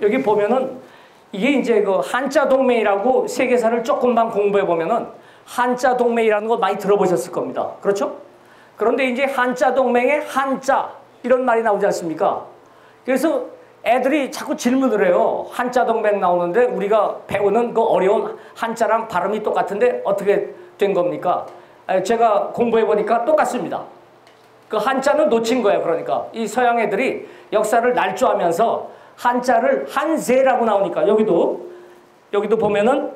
여기 보면은 이게 이제 그 한자 동맹이라고 세계사를 조금만 공부해 보면은 한자 동맹이라는 거 많이 들어보셨을 겁니다. 그렇죠? 그런데 이제 한자 동맹에 한자 이런 말이 나오지 않습니까? 그래서 애들이 자꾸 질문을 해요. 한자 동맹 나오는데 우리가 배우는 그 어려운 한자랑 발음이 똑같은데 어떻게 된 겁니까? 제가 공부해 보니까 똑같습니다. 그 한자는 놓친 거예요. 그러니까 이 서양 애들이 역사를 날조하면서 한자를 한세라고 나오니까 여기도 보면은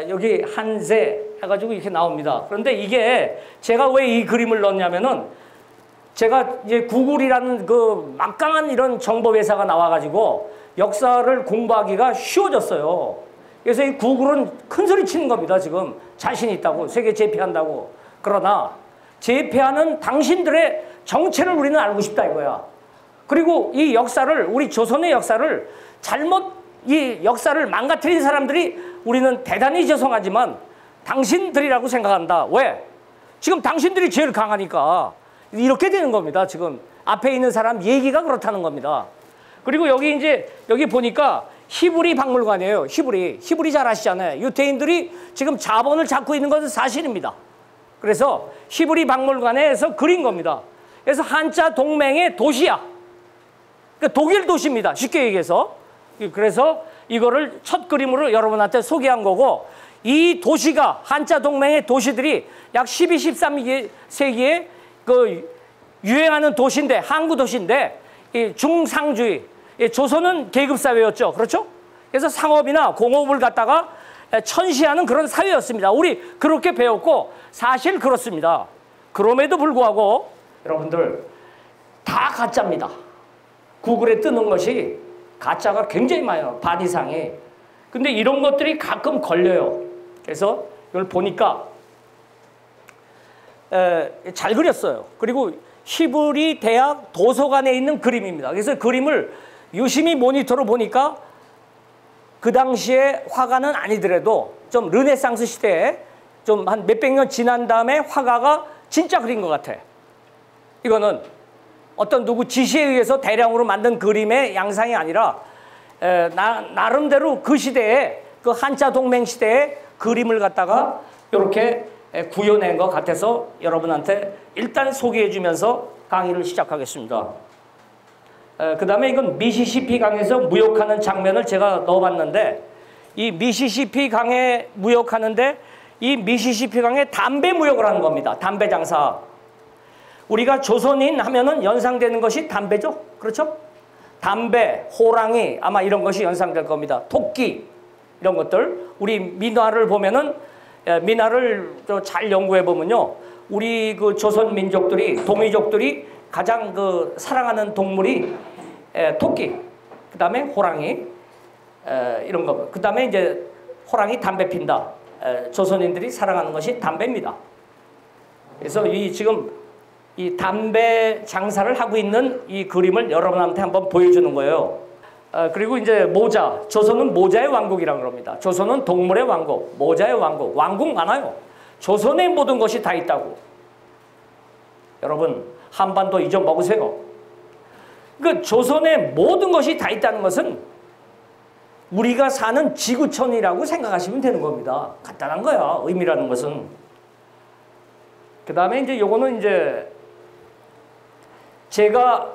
여기 한세 해가지고 이렇게 나옵니다. 그런데 이게 제가 왜 이 그림을 넣었냐면은 제가 이제 구글이라는 그 막강한 이런 정보 회사가 나와가지고 역사를 공부하기가 쉬워졌어요. 그래서 이 구글은 큰 소리 치는 겁니다. 지금 자신 있다고 세계 제패한다고. 그러나 제패하는 당신들의 정체를 우리는 알고 싶다 이거야. 그리고 이 역사를 우리 조선의 역사를 잘못 이 역사를 망가뜨린 사람들이 우리는 대단히 죄송하지만 당신들이라고 생각한다. 왜? 지금 당신들이 제일 강하니까 이렇게 되는 겁니다. 지금 앞에 있는 사람 얘기가 그렇다는 겁니다. 그리고 여기 이제 여기 보니까 히브리 박물관이에요. 히브리 잘 아시잖아요. 유태인들이 지금 자본을 잡고 있는 것은 사실입니다. 그래서 히브리 박물관에서 그린 겁니다. 그래서 한자 동맹의 도시야. 그러니까 독일 도시입니다. 쉽게 얘기해서. 그래서 이거를 첫 그림으로 여러분한테 소개한 거고 이 도시가 한자 동맹의 도시들이 약 12, 13세기에 그 유행하는 도시인데 항구 도시인데 이 중상주의 조선은 계급사회였죠. 그렇죠? 그래서 상업이나 공업을 갖다가 천시하는 그런 사회였습니다. 우리 그렇게 배웠고 사실 그렇습니다. 그럼에도 불구하고 여러분들 다 가짜입니다. 구글에 뜨는 것이 가짜가 굉장히 많아요. 반 이상이. 근데 이런 것들이 가끔 걸려요. 그래서 이걸 보니까 잘 그렸어요. 그리고 히브리 대학 도서관에 있는 그림입니다. 그래서 그림을 유심히 모니터로 보니까 그 당시에 화가는 아니더라도 좀 르네상스 시대에 좀 한 몇백 년 지난 다음에 화가가 진짜 그린 것 같아. 이거는 어떤 누구 지시에 의해서 대량으로 만든 그림의 양상이 아니라 나름대로 그 시대에 그 한자 동맹 시대에 그림을 갖다가 이렇게 구현한 것 같아서 여러분한테 일단 소개해 주면서 강의를 시작하겠습니다. 그 다음에 이건 미시시피 강에서 무역하는 장면을 제가 넣어봤는데 이 미시시피 강에 무역하는데 이 미시시피 강에 담배 무역을 하는 겁니다. 담배 장사. 우리가 조선인 하면은 연상되는 것이 담배죠. 그렇죠? 담배, 호랑이 아마 이런 것이 연상될 겁니다. 토끼 이런 것들. 우리 민화를 보면은 민화를 잘 연구해 보면요. 우리 그 조선 민족들이 도민족들이 가장 그 사랑하는 동물이 토끼, 그다음에 호랑이 이런 거. 그다음에 이제 호랑이 담배 핀다. 조선인들이 사랑하는 것이 담배입니다. 그래서 이 지금 이 담배 장사를 하고 있는 이 그림을 여러분한테 한번 보여주는 거예요. 그리고 이제 모자. 조선은 모자의 왕국이라고 합니다. 조선은 동물의 왕국, 모자의 왕국. 왕국 많아요. 조선의 모든 것이 다 있다고. 여러분 한반도 잊어먹으세요. 그 조선의 모든 것이 다 있다는 것은 우리가 사는 지구촌이라고 생각하시면 되는 겁니다. 간단한 거야. 의미라는 것은. 그 다음에 이제 요거는 이제 제가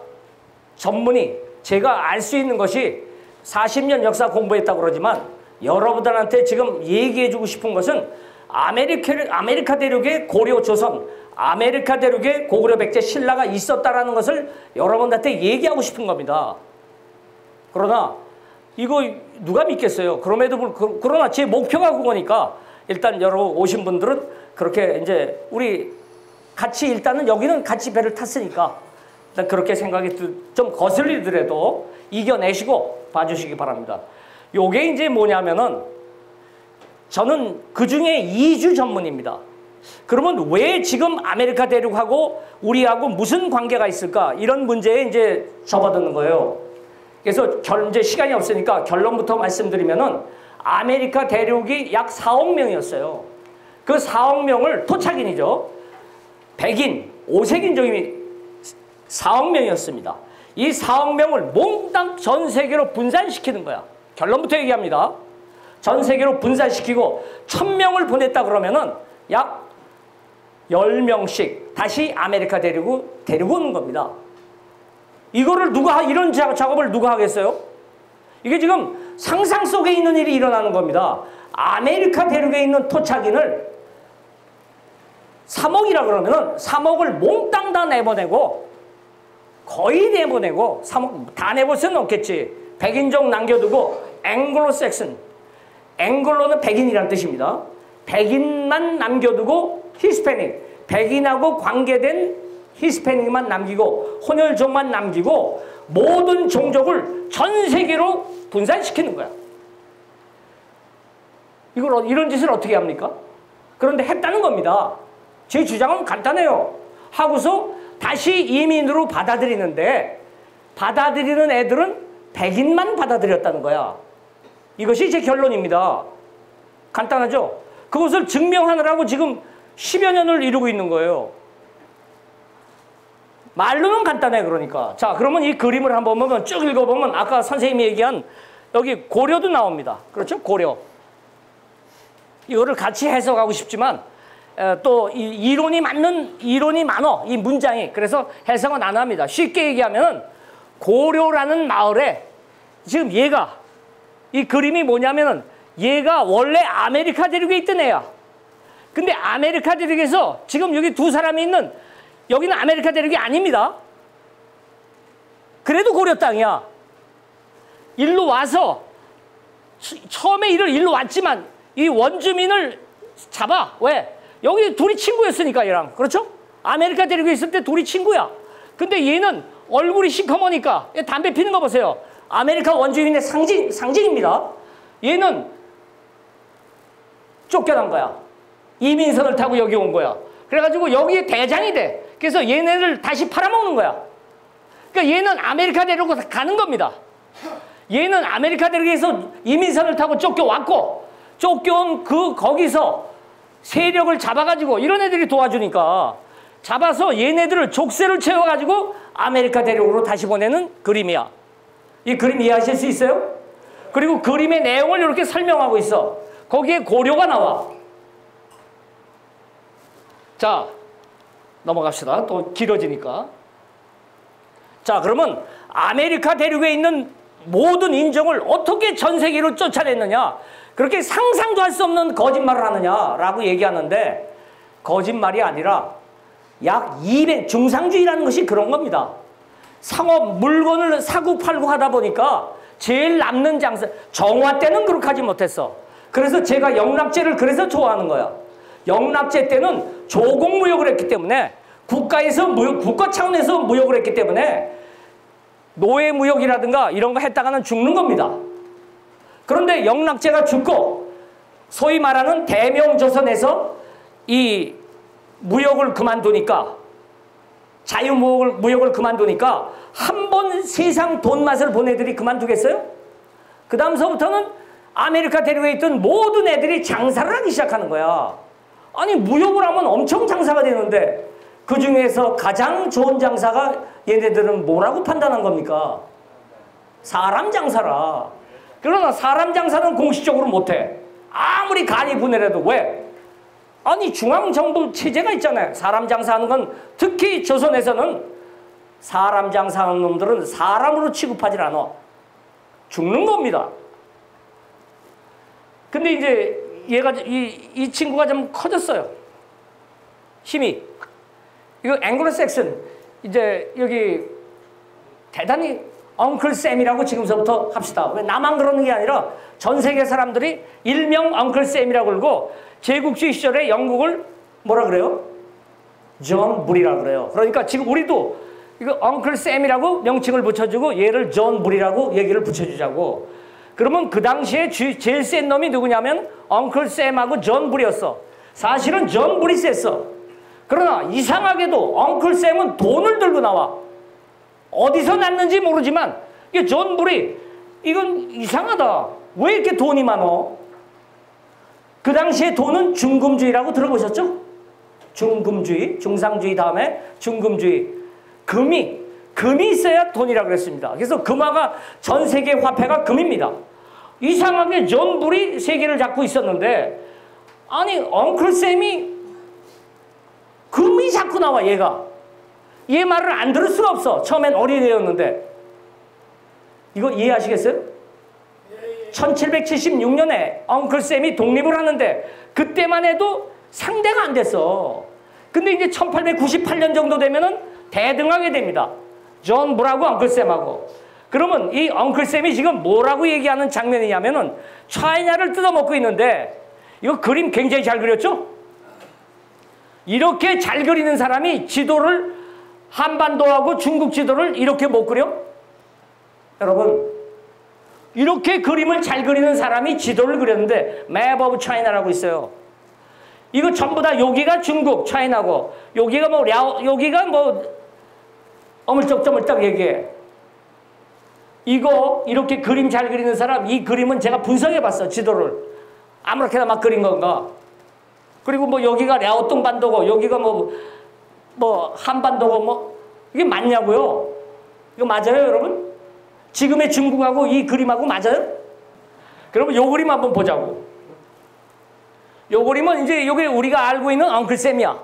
제가 알 수 있는 것이 40년 역사 공부했다고 그러지만 여러분들한테 지금 얘기해주고 싶은 것은 아메리카 대륙에 고려 조선, 아메리카 대륙에 고구려 백제 신라가 있었다라는 것을 여러분들한테 얘기하고 싶은 겁니다. 그러나 이거 누가 믿겠어요? 그러나 제 목표가 그거니까 일단 여러분 오신 분들은 그렇게 이제 우리 같이 일단은 여기는 같이 배를 탔으니까 일단 그렇게 생각이 좀 거슬리더라도 이겨내시고 봐주시기 바랍니다. 요게 이제 뭐냐면은 저는 그중에 이주 전문입니다. 그러면 왜 지금 아메리카 대륙하고 우리하고 무슨 관계가 있을까? 이런 문제에 이제 접어드는 거예요. 그래서 이제 시간이 없으니까 결론부터 말씀드리면은 아메리카 대륙이 약 4억 명이었어요. 그 4억 명을 토착인이죠. 백인, 오색인종이 4억 명이었습니다. 이 4억 명을 몽땅 전 세계로 분산시키는 거야. 결론부터 얘기합니다. 전 세계로 분산시키고 1000명을 보냈다 그러면은 약 10명씩 다시 아메리카 데리고 오는 겁니다. 이거를 이런 작업을 누가 하겠어요? 이게 지금 상상 속에 있는 일이 일어나는 겁니다. 아메리카 대륙에 있는 토착인을 3억이라 그러면은 3억을 몽땅 다 내보내고, 거의 내보내고, 3억 다 내볼 수는 없겠지. 백인종 남겨두고 앵글로색슨, 앵글로는 백인이란 뜻입니다. 백인만 남겨두고 히스패닉, 백인하고 관계된 히스패닉만 남기고 혼혈족만 남기고 모든 종족을 전 세계로 분산시키는 거야. 이런 짓을 어떻게 합니까? 그런데 했다는 겁니다. 제 주장은 간단해요. 하고서 다시 이민으로 받아들이는데, 받아들이는 애들은 백인만 받아들였다는 거야. 이것이 제 결론입니다. 간단하죠? 그것을 증명하느라고 지금 10여 년을 이루고 있는 거예요. 말로는 간단해. 그러니까 자, 그러면 이 그림을 한번 보면, 쭉 읽어보면 아까 선생님이 얘기한 여기 고려도 나옵니다. 그렇죠? 고려. 이거를 같이 해석하고 싶지만 또 이론이 많어, 이 문장이. 그래서 해석은 안 합니다. 쉽게 얘기하면 고려라는 마을에 지금 얘가, 이 그림이 뭐냐면은 얘가 원래 아메리카 대륙에 있던 애야. 근데 아메리카 대륙에서 지금 여기 두 사람이 있는, 여기는 아메리카 대륙이 아닙니다. 그래도 고려 땅이야. 일로 와서 처음에 일로 왔지만 이 원주민을 잡아. 왜? 여기 둘이 친구였으니까, 얘랑. 그렇죠? 아메리카 대륙에 있을 때 둘이 친구야. 근데 얘는 얼굴이 시커머니까, 얘 담배 피는 거 보세요. 아메리카 원주민의 상징입니다. 얘는 쫓겨난 거야. 이민선을 타고 여기 온 거야. 그래가지고 여기에 대장이 돼. 그래서 얘네를 다시 팔아먹는 거야. 그러니까 얘는 아메리카 대륙으로 가는 겁니다. 얘는 아메리카 대륙에서 이민선을 타고 쫓겨왔고, 쫓겨온 거기서 세력을 잡아가지고, 이런 애들이 도와주니까 잡아서 얘네들을 족쇄를 채워가지고 아메리카 대륙으로 다시 보내는 그림이야. 이 그림 이해하실 수 있어요? 그리고 그림의 내용을 이렇게 설명하고 있어. 거기에 고려가 나와. 자, 넘어갑시다. 또 길어지니까. 자, 그러면 아메리카 대륙에 있는 모든 인종을 어떻게 전 세계로 쫓아냈느냐? 그렇게 상상도 할 수 없는 거짓말을 하느냐라고 얘기하는데, 거짓말이 아니라 약 200, 중상주의라는 것이 그런 겁니다. 상업 물건을 사고 팔고 하다 보니까 제일 남는 장사, 정화 때는 그렇게 하지 못했어. 그래서 제가 영락제를 그래서 좋아하는 거야. 영락제 때는 조공무역을 했기 때문에, 국가 차원에서 무역을 했기 때문에 노예무역이라든가 이런 거 했다가는 죽는 겁니다. 그런데 영락제가 죽고 소위 말하는 대명조선에서 이 무역을 그만두니까, 자유무역을 그만두니까 한 번 세상 돈 맛을 본 애들이 그만두겠어요? 그 다음서부터는 아메리카 대륙에 있던 모든 애들이 장사를 하기 시작하는 거야. 아니, 무역을 하면 엄청 장사가 되는데 그 중에서 가장 좋은 장사가 얘네들은 뭐라고 판단한 겁니까? 사람 장사라. 그러나 사람 장사는 공식적으로 못해. 아무리 간이 분해라도. 왜? 아니, 중앙정부 체제가 있잖아요. 사람 장사하는 건, 특히 조선에서는 사람 장사하는 놈들은 사람으로 취급하지 않아. 죽는 겁니다. 근데 이제 얘가, 이 친구가 좀 커졌어요. 힘이. 이거 앵글로색슨, 이제 여기 대단히 엉클 쌤이라고 지금서부터 합시다. 왜 나만 그러는 게 아니라 전 세계 사람들이 일명 엉클 쌤이라고 그러고, 제국주의 시절에 영국을 뭐라 그래요? 존 불이라고 그래요. 그러니까 지금 우리도 이거 엉클 쌤이라고 명칭을 붙여주고 얘를 존 불이라고 얘기를 붙여주자고. 그러면 그 당시에 제일 센 놈이 누구냐면 엉클 쌤하고 존 불이었어. 사실은 존 불이 셌어. 그러나 이상하게도 엉클 쌤은 돈을 들고 나와. 어디서 났는지 모르지만 이게 존 불이, 이건 이상하다. 왜 이렇게 돈이 많어? 그 당시에 돈은 중금주의라고 들어보셨죠? 중금주의, 중상주의 다음에 중금주의. 금이 있어야 돈이라 그랬습니다. 그래서 금화가 전 세계 화폐가 금입니다. 이상하게 존 불이 세계를 잡고 있었는데 아니 엉클 샘이 금이 자꾸 나와. 얘 말을 안 들을 수가 없어. 처음엔 어린애였는데. 이거 이해하시겠어요? 1776년에 엉클 샘이 독립을 하는데 그때만 해도 상대가 안 됐어. 근데 이제 1898년 정도 되면은 대등하게 됩니다. 존 불하고 엉클 샘하고. 그러면 이 엉클 샘이 지금 뭐라고 얘기하는 장면이냐면은 차이나를 뜯어먹고 있는데 이거 그림 굉장히 잘 그렸죠? 이렇게 잘 그리는 사람이 지도를 한반도하고 중국 지도를 이렇게 못 그려? 여러분 이렇게 그림을 잘 그리는 사람이 지도를 그렸는데 맵 오브 차이나라고 있어요. 이거 전부 다 여기가 중국, 차이나고 여기가 뭐 여기가 뭐 어물쩍저물쩍 얘기해. 이거 이렇게 그림 잘 그리는 사람 이 그림은 제가 분석해 봤어. 지도를 아무렇게나 막 그린 건가. 그리고 뭐 여기가 랴오뚱 반도고 여기가 뭐 한반도고 뭐 이게 맞냐고요? 이거 맞아요 여러분? 지금의 중국하고 이 그림하고 맞아요? 그러면 요 그림 한번 보자고. 요 그림은 이제 요게 우리가 알고 있는 엉클 샘이야.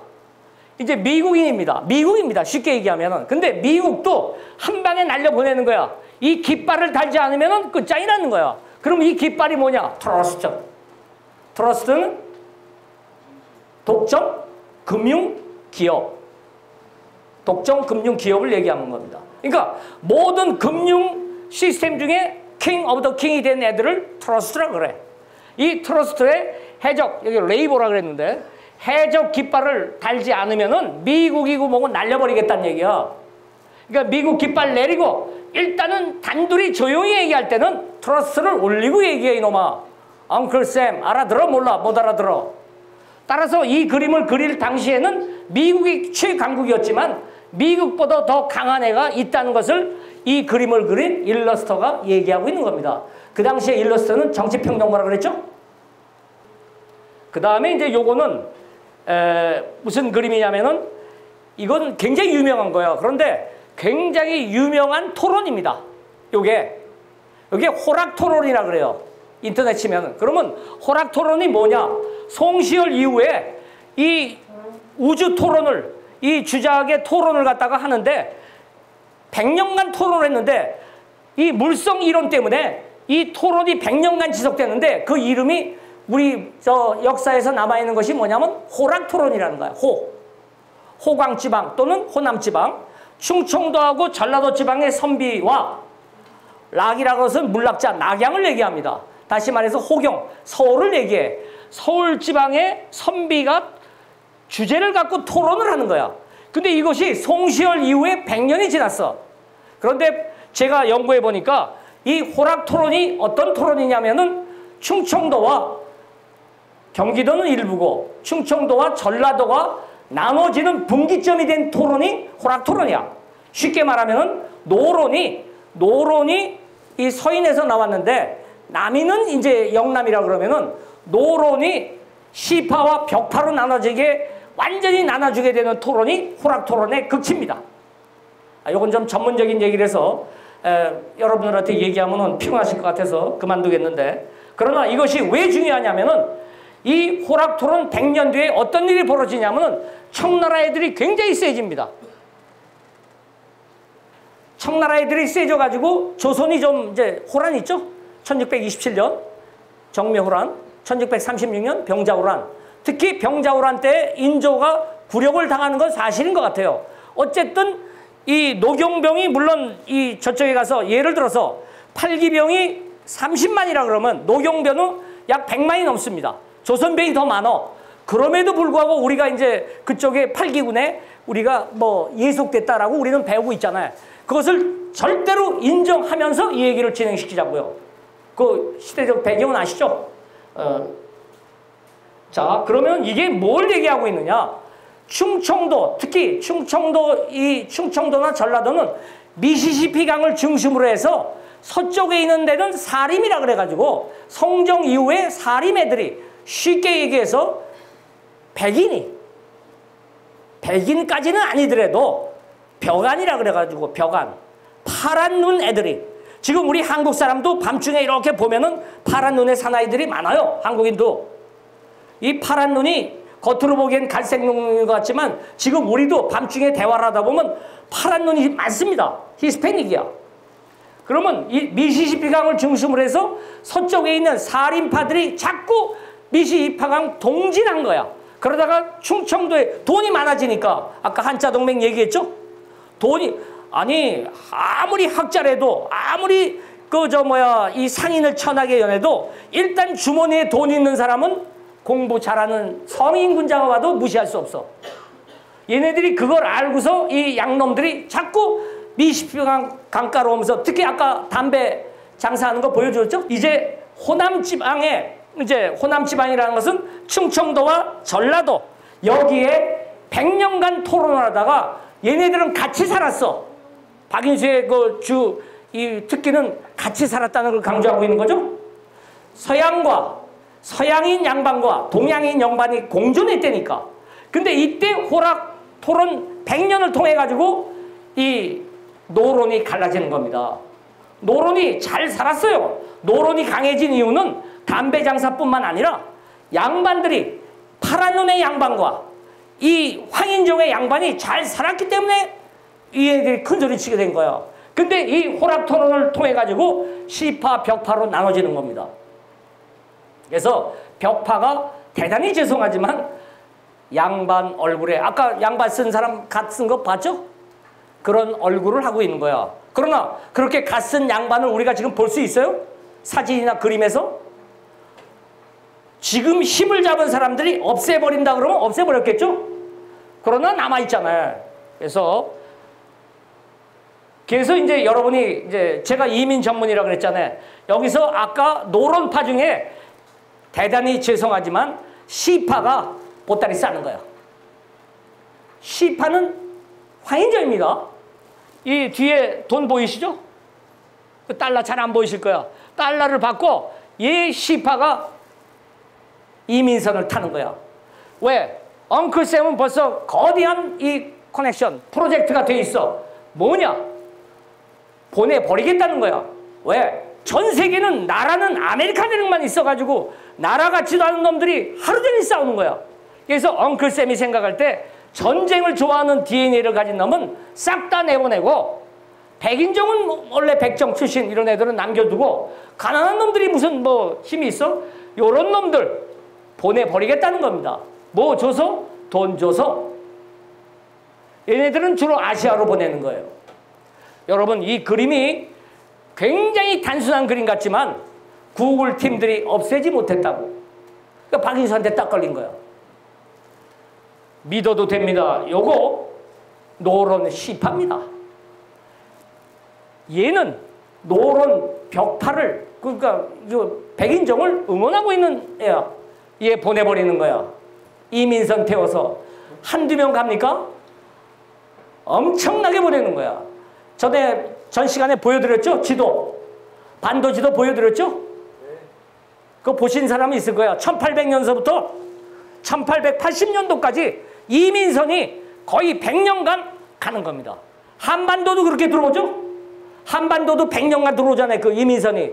이제 미국입니다. 쉽게 얘기하면은. 근데 미국도 한 방에 날려보내는 거야. 이 깃발을 달지 않으면은 끝장이라는 거야. 그럼 이 깃발이 뭐냐? 트러스트. 트러스트는 독점 금융 기업. 독점 금융 기업을 얘기하는 겁니다. 그러니까 모든 금융 시스템 중에 킹 오브 더 킹이 된 애들을 트러스트라고 그래. 이 트러스트의 해적, 여기 레이보라 그랬는데 해적 깃발을 달지 않으면은 미국이고 뭐고 날려버리겠다는 얘기야. 그러니까 미국 깃발 내리고 일단은 단둘이 조용히 얘기할 때는 트러스트를 올리고 얘기해 이놈아. 엉클 샘 알아들어 몰라 못 알아들어. 따라서 이 그림을 그릴 당시에는 미국이 최강국이었지만 미국보다 더 강한 애가 있다는 것을 이 그림을 그린 일러스터가 얘기하고 있는 겁니다. 그 당시에 일러스터는 정치평론가라고 그랬죠? 그 다음에 이제 요거는 무슨 그림이냐면은 이건 굉장히 유명한 거예요. 그런데 굉장히 유명한 토론입니다. 요게 호락토론이라 그래요. 인터넷 치면은. 그러면 호락토론이 뭐냐? 송시열 이후에 이 우주 토론을 이 주작의 토론을 갖다가 하는데 100년간 토론을 했는데 이 물성 이론 때문에 이 토론이 100년간 지속되는데 그 이름이 우리 저 역사에서 남아있는 것이 뭐냐면 호락토론이라는 거야. 호광지방 또는 호남지방, 충청도하고 전라도 지방의 선비와 락이라고 해서 문락자, 낙양을 얘기합니다. 다시 말해서 호경, 서울을 얘기해. 서울 지방의 선비가 주제를 갖고 토론을 하는 거야. 근데 이것이 송시열 이후에 100년이 지났어. 그런데 제가 연구해 보니까 이 호락토론이 어떤 토론이냐면은 충청도와 경기도는 일부고 충청도와 전라도가 나눠지는 분기점이 된 토론이 호락토론이야. 쉽게 말하면은 노론이 이 서인에서 나왔는데 남이는 이제 영남이라 그러면은 노론이 시파와 벽파로 나눠지게 완전히 나눠주게 되는 토론이 호락토론의 극치입니다. 이건 좀 전문적인 얘기를 해서 여러분들한테 얘기하면 피곤하실 것 같아서 그만두겠는데, 그러나 이것이 왜 중요하냐면은 이 호락토론 100년 뒤에 어떤 일이 벌어지냐면은 청나라 애들이 굉장히 세집니다. 청나라 애들이 세져가지고 조선이 좀 이제 호란 있죠? 1627년 정묘호란, 1636년 병자호란. 특히 병자호란 때 인조가 굴욕을 당하는 건 사실인 것 같아요. 어쨌든 이 노경병이 물론 이 저쪽에 가서 예를 들어서 팔기병이 30만이라 그러면 노경병은 약 100만이 넘습니다. 조선병이 더 많어. 그럼에도 불구하고 우리가 이제 그쪽에 팔기군에 우리가 뭐 예속됐다라고 우리는 배우고 있잖아요. 그것을 절대로 인정하면서 이 얘기를 진행시키자고요. 그 시대적 배경은 아시죠? 자, 그러면 이게 뭘 얘기하고 있느냐? 충청도, 특히 충청도나 전라도는 미시시피 강을 중심으로 해서 서쪽에 있는 데는 사림이라 그래가지고 성종 이후에 사림 애들이 쉽게 얘기해서 백인까지는 아니더라도 벽안이라 그래가지고 벽안. 파란 눈 애들이. 지금 우리 한국 사람도 밤중에 이렇게 보면은 파란 눈의 사나이들이 많아요. 한국인도. 이 파란 눈이 겉으로 보기엔 갈색 눈인 것 같지만 지금 우리도 밤중에 대화를 하다 보면 파란 눈이 많습니다. 히스패닉이야. 그러면 이 미시시피 강을 중심으로 해서 서쪽에 있는 살인파들이 자꾸 미시시피 강 동진한 거야. 그러다가 충청도에 돈이 많아지니까 아까 한자동맹 얘기했죠? 돈이 아니 아무리 학자래도 아무리 이 상인을 천하게 연해도 일단 주머니에 돈 있는 사람은 공부 잘하는 성인 군자가 와도 무시할 수 없어. 얘네들이 그걸 알고서 이 양놈들이 자꾸 미시시피 강가로 오면서 특히 아까 담배 장사하는 거 보여줬죠? 이제 호남 지방이라는 것은 충청도와 전라도 여기에 100년간 토론을 하다가 얘네들은 같이 살았어. 박인수의 이 특기는 같이 살았다는 걸 강조하고 있는 거죠. 서양인 양반과 동양인 양반이 공존했다니까. 근데 이때 호락 토론 100년을 통해 가지고 이 노론이 갈라지는 겁니다. 노론이 잘 살았어요. 노론이 강해진 이유는 담배 장사뿐만 아니라 양반들이 파란 눈의 양반과 이 황인종의 양반이 잘 살았기 때문에 이 애들이 큰 소리 치게 된 거야. 근데 이 호락 토론을 통해 가지고 시파, 벽파로 나눠지는 겁니다. 그래서 벽파가 대단히 죄송하지만 양반 얼굴에 아까 양반 쓴 사람 갓 쓴 거 봤죠? 그런 얼굴을 하고 있는 거야. 그러나 그렇게 갓 쓴 양반을 우리가 지금 볼 수 있어요? 사진이나 그림에서? 지금 힘을 잡은 사람들이 없애버린다 그러면 없애버렸겠죠? 그러나 남아있잖아요. 그래서 이제 여러분이 이제 제가 이민 전문이라고 그랬잖아요. 여기서 아까 노론파 중에 대단히 죄송하지만 시파가 보따리 싸는 거예요. 시파는 황인종입니다. 이 뒤에 돈 보이시죠? 그 달러 잘 안 보이실 거야. 달러를 받고 얘 시파가 이민선을 타는 거야. 왜? 엉클샘은 벌써 거대한 이 커넥션, 프로젝트가 돼 있어. 뭐냐? 보내버리겠다는 거야. 왜? 전 세계는 나라는 아메리카들만 있어가지고 나라 같지도 않은 놈들이 하루 종일 싸우는 거야. 그래서 엉클샘이 생각할 때 전쟁을 좋아하는 DNA를 가진 놈은 싹 다 내보내고 백인종은 원래 백정 출신 이런 애들은 남겨두고 가난한 놈들이 무슨 힘이 있어? 요런 놈들 보내버리겠다는 겁니다. 뭐 줘서? 돈 줘서. 얘네들은 주로 아시아로 보내는 거예요. 여러분 이 그림이 굉장히 단순한 그림 같지만 구글 팀들이 없애지 못했다고. 그러니까 박인수한테 딱 걸린 거야. 믿어도 됩니다. 요거 노론 시파입니다. 얘는 노론 벽파를 그러니까 백인종을 응원하고 있는 애야. 얘 보내버리는 거야. 이민선 태워서 한두 명 갑니까? 엄청나게 보내는 거야. 전 시간에 보여드렸죠? 지도. 반도 지도 보여드렸죠? 그거 보신 사람이 있을 거야. 1800년서부터 1880년도까지 이민선이 거의 100년간 가는 겁니다. 한반도도 그렇게 들어오죠? 한반도도 100년간 들어오잖아요. 그 이민선이.